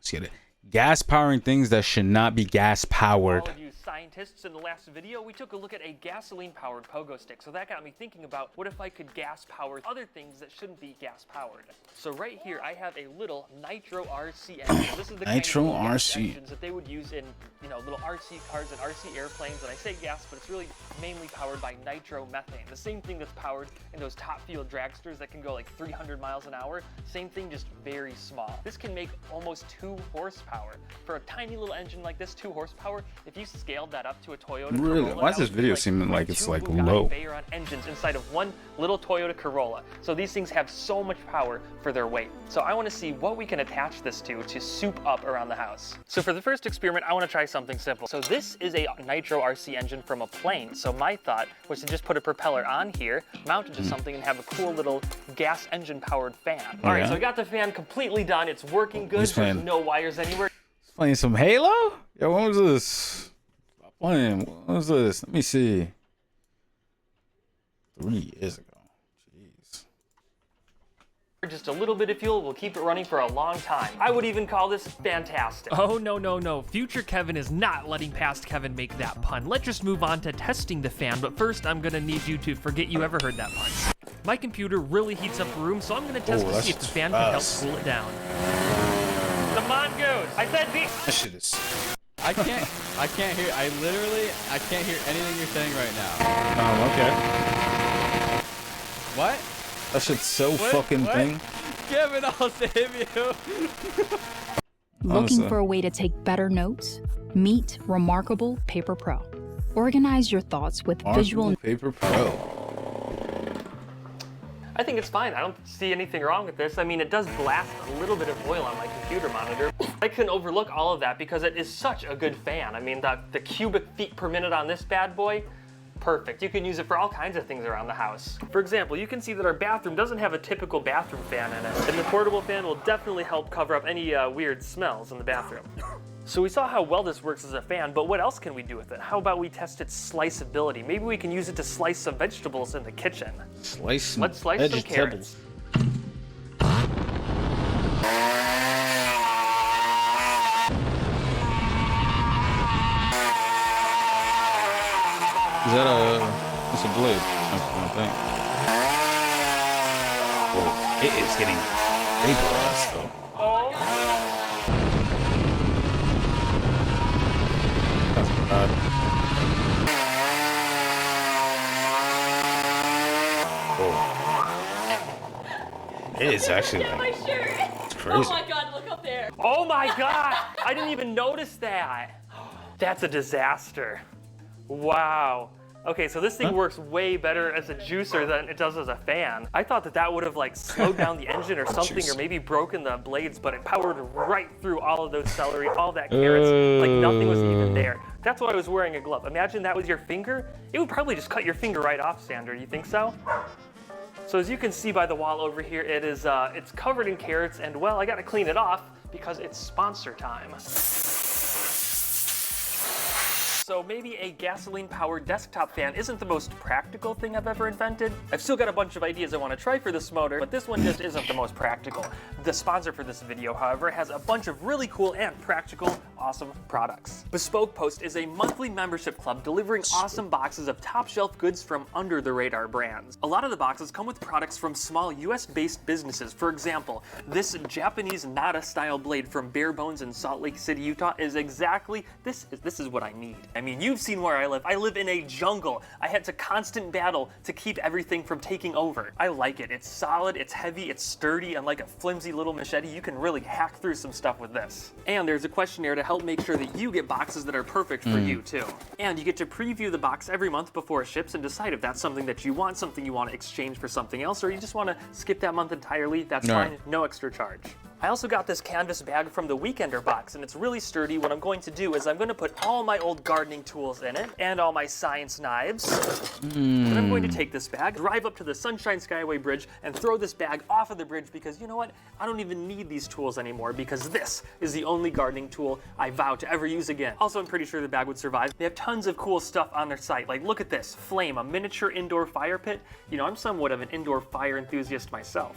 Let's get it. Gas powering things that should not be gas powered. All of you scientists, in the last video, we took a look at a gasoline-powered pogo stick. So that got me thinking about what if I could gas-power other things that shouldn't be gas-powered. So right here, I have a little Nitro RC engine. This is the Nitro kind of RC engines that they would use in, you know, little RC cars and RC airplanes. And I say gas, but it's really mainly powered by nitromethane. The same thing that's powered in those top field dragsters that can go like 300 miles an hour. Same thing, just very small. This can make almost 2 horsepower. For a tiny little engine like this, 2 horsepower, if you scaled that up to a Toyota Really? Corolla, Why is that this would be video seeming like it's 2 like Bugatti low? Veyron engines inside of one little Toyota Corolla. So these things have so much power for their weight. So I want to see what we can attach this to soup up around the house. So for the first experiment, I want to try something simple. So this is a Nitro RC engine from a plane. So my thought was to just put a propeller on here, mount it to something, and have a cool little gas engine powered fan. All right, so I got the fan completely done. It's working good. There's no wires anywhere. Playing some Halo? Yo, when was this? Stop playing. When was this? Let me see. 3 years ago. Jeez. Just a little bit of fuel will keep it running for a long time. I would even call this fantastic. Oh, no. Future Kevin is not letting past Kevin make that pun. Let's just move on to testing the fan, but first I'm gonna need you to forget you ever heard that pun. My computer really heats up a room, so I'm gonna test to see if the fan can help cool it down. The mongoose! I said the— That shit is... I can't hear, I can't hear anything you're saying right now. Okay. What? That shit's so What? fucking What? thing. Kevin, I'll save you. Looking for a way to take better notes? Meet Remarkable Paper Pro. Organize your thoughts with visual Paper Pro. I think it's fine. I don't see anything wrong with this. I mean, it does blast a little bit of oil on my computer monitor. I can overlook all of that because it is such a good fan. I mean, the cubic feet per minute on this bad boy, perfect. You can use it for all kinds of things around the house. For example, you can see that our bathroom doesn't have a typical bathroom fan in it. And the portable fan will definitely help cover up any weird smells in the bathroom. So we saw how well this works as a fan, but what else can we do with it? How about we test its sliceability? Maybe we can use it to slice some vegetables in the kitchen. Let's slice some carrots. Is that it's a blade? I think. Whoa, it is getting vaporized though. That's bad. Whoa. It is actually Get my shirt. it's crazy. Oh my god, look up there. Oh my god! I didn't even notice that. That's a disaster. Wow. Okay, so this thing works way better as a juicer than it does as a fan. I thought that that would have like slowed down the engine or something, or maybe broken the blades, but it powered right through all of those celery, all that carrots, like nothing was even there. That's why I was wearing a glove. Imagine that was your finger. It would probably just cut your finger right off, Sandra. You think so? So as you can see by the wall over here, it is it's covered in carrots, and well, I gotta clean it off because it's sponsor time. So maybe a gasoline-powered desktop fan isn't the most practical thing I've ever invented. I've still got a bunch of ideas I want to try for this motor, but this one just isn't the most practical. The sponsor for this video, however, has a bunch of really cool and practical, awesome products. Bespoke Post is a monthly membership club delivering awesome boxes of top-shelf goods from under-the-radar brands. A lot of the boxes come with products from small US-based businesses. For example, this Japanese Nada-style blade from Bare Bones in Salt Lake City, Utah is exactly, this is what I need. I mean, you've seen where I live. I live in a jungle. I had to constant battle to keep everything from taking over. I like it. It's solid, it's heavy, it's sturdy, and like a flimsy little machete, you can really hack through some stuff with this. And there's a questionnaire to help make sure that you get boxes that are perfect for you too. And you get to preview the box every month before it ships and decide if that's something that you want, something you want to exchange for something else, or you just want to skip that month entirely. That's fine, no extra charge. I also got this canvas bag from the Weekender box, and it's really sturdy. What I'm going to do is I'm going to put all my old gardening tools in it and all my science knives. And I'm going to take this bag, drive up to the Sunshine Skyway Bridge, and throw this bag off of the bridge because you know what? I don't even need these tools anymore because this is the only gardening tool I vow to ever use again. Also, I'm pretty sure the bag would survive. They have tons of cool stuff on their site. Like, look at this, Flame, a miniature indoor fire pit. You know, I'm somewhat of an indoor fire enthusiast myself.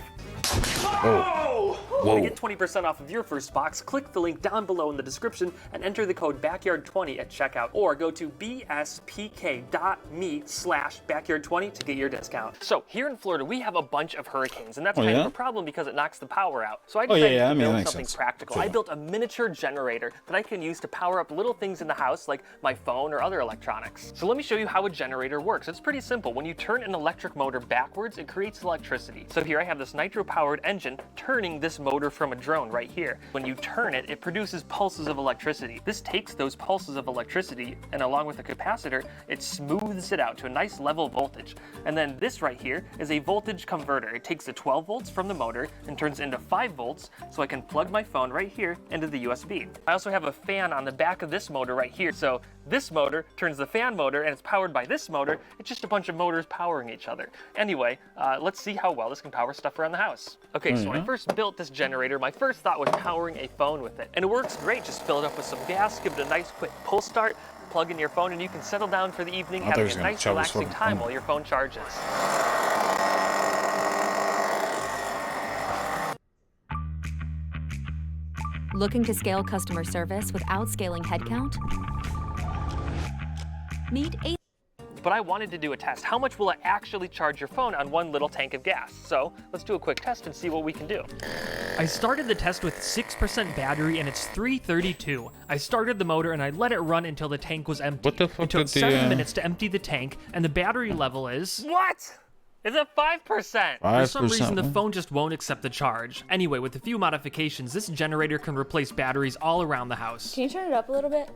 Whoa! Whoa. To get 20% off of your first box, click the link down below in the description and enter the code BACKYARD20 at checkout, or go to bspk.me/backyard20 to get your discount. So here in Florida, we have a bunch of hurricanes, and that's kind of a problem because it knocks the power out. So I decided to build something practical. I built a miniature generator that I can use to power up little things in the house like my phone or other electronics. So let me show you how a generator works. It's pretty simple. When you turn an electric motor backwards, it creates electricity. So here I have this nitro-powered engine turning this motor from a drone right here. When you turn it, it produces pulses of electricity. This takes those pulses of electricity, and along with a capacitor, it smooths it out to a nice level voltage. And then this right here is a voltage converter. It takes the 12 volts from the motor and turns it into 5 volts, so I can plug my phone right here into the USB. I also have a fan on the back of this motor right here, so this motor turns the fan motor and it's powered by this motor. It's just a bunch of motors powering each other. Anyway, let's see how well this can power stuff around the house. Okay, so when I first built this generator, my first thought was powering a phone with it. And it works great. Just fill it up with some gas, give it a nice quick pull start, plug in your phone, and you can settle down for the evening having a nice relaxing time while your phone charges. Looking to scale customer service without scaling headcount? Meet a But I wanted to do a test. How much will it actually charge your phone on one little tank of gas? So let's do a quick test and see what we can do. I started the test with 6% battery and it's 332. I started the motor and I let it run until the tank was empty. What the fuck It took did the, 7 minutes to empty the tank, and the battery level is... What? Is it 5%? For some reason, the phone just won't accept the charge. Anyway, with a few modifications, this generator can replace batteries all around the house. Can you turn it up a little bit?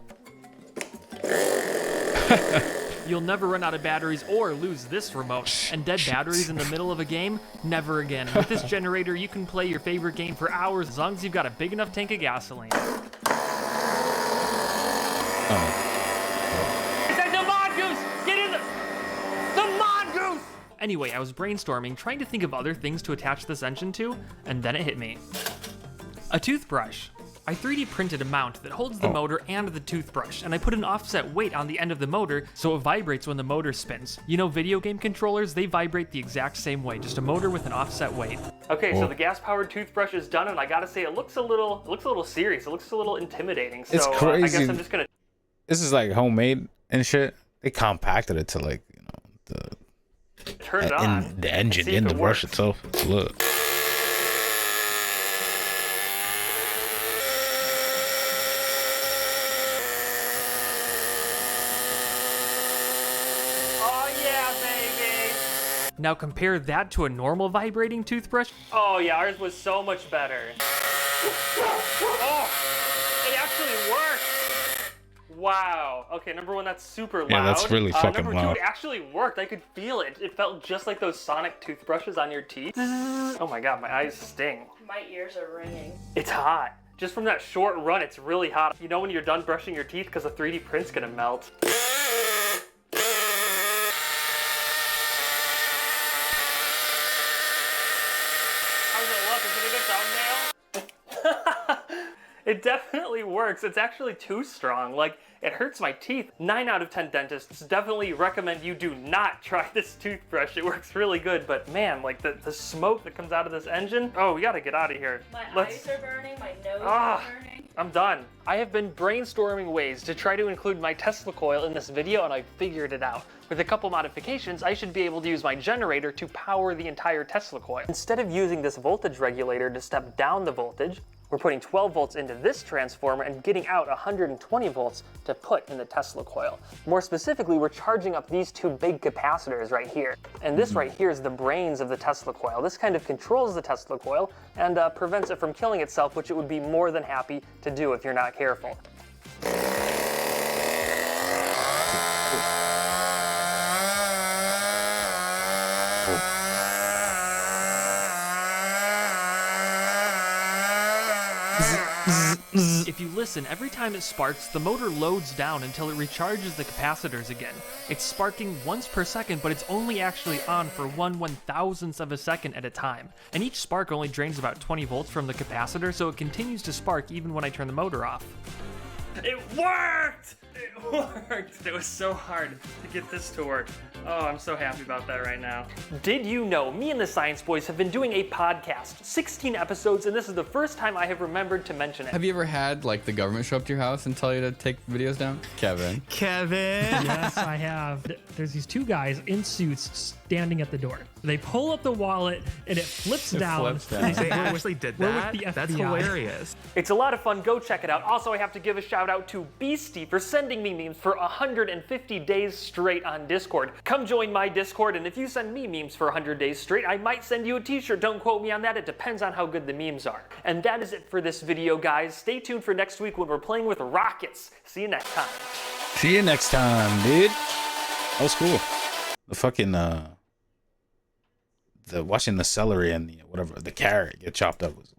You'll never run out of batteries or lose this remote. And dead batteries in the middle of a game? Never again. With this generator, you can play your favorite game for hours as long as you've got a big enough tank of gasoline. It's like the mongoose! Get in the mongoose! Anyway, I was brainstorming, trying to think of other things to attach this engine to, and then it hit me. A toothbrush. I 3D printed a mount that holds the motor and the toothbrush, and I put an offset weight on the end of the motor so it vibrates when the motor spins. You know, video game controllers, they vibrate the exact same way, just a motor with an offset weight. Okay, so the gas-powered toothbrush is done, and I gotta say, it looks a little serious. It looks a little intimidating. So It's crazy. I guess I'm just gonna. This is like homemade and shit. They compacted it to like, you know, Turn it on. the engine see if in it the brush works. itself. Look. Oh yeah, baby! Now compare that to a normal vibrating toothbrush. Oh yeah, ours was so much better. Oh, it actually worked! Wow. Okay, number one, that's super loud. Yeah, that's really fucking number two, loud. it actually worked. I could feel it. It felt just like those sonic toothbrushes on your teeth. Oh my god, my eyes sting. My ears are ringing. It's hot. Just from that short run, it's really hot. You know when you're done brushing your teeth because the 3D print's gonna melt. How's it look? Is it a good thumbnail? It definitely works. It's actually too strong. Like, it hurts my teeth. 9 out of 10 dentists definitely recommend you do not try this toothbrush. It works really good, but man, like the smoke that comes out of this engine. Oh, we gotta get out of here. My Let's- eyes are burning, my nose Ah. is burning. I'm done. I have been brainstorming ways to try to include my Tesla coil in this video, and I figured it out. With a couple modifications, I should be able to use my generator to power the entire Tesla coil. Instead of using this voltage regulator to step down the voltage, we're putting 12 volts into this transformer and getting out 120 volts to put in the Tesla coil. More specifically, we're charging up these two big capacitors right here. And this right here is the brains of the Tesla coil. This kind of controls the Tesla coil and prevents it from killing itself, which it would be more than happy to do if you're not careful. If you listen, every time it sparks, the motor loads down until it recharges the capacitors again. It's sparking once per second, but it's only actually on for 1/1000th of a second at a time. And each spark only drains about 20 volts from the capacitor, so it continues to spark even when I turn the motor off. It worked! It worked! It was so hard to get this to work. Oh, I'm so happy about that right now. Did you know me and the Science Boys have been doing a podcast, 16 episodes, and this is the first time I have remembered to mention it. Have you ever had like the government show up to your house and tell you to take videos down? Kevin. Yes, I have. There's these two guys in suits standing at the door. They pull up the wallet and it flips down. Flips down. And They actually did we're that? with the That's FBI. hilarious. It's a lot of fun, go check it out. Also, I have to give a shout out to Beastie for sending me memes for 150 days straight on Discord. Come join my Discord, and if you send me memes for 100 days straight, I might send you a t-shirt. Don't quote me on that, it depends on how good the memes are. And that is it for this video, guys. Stay tuned for next week when we're playing with rockets. See you next time. See you next time, dude. That was cool. The fucking the watching the celery and the whatever the carrot get chopped up was.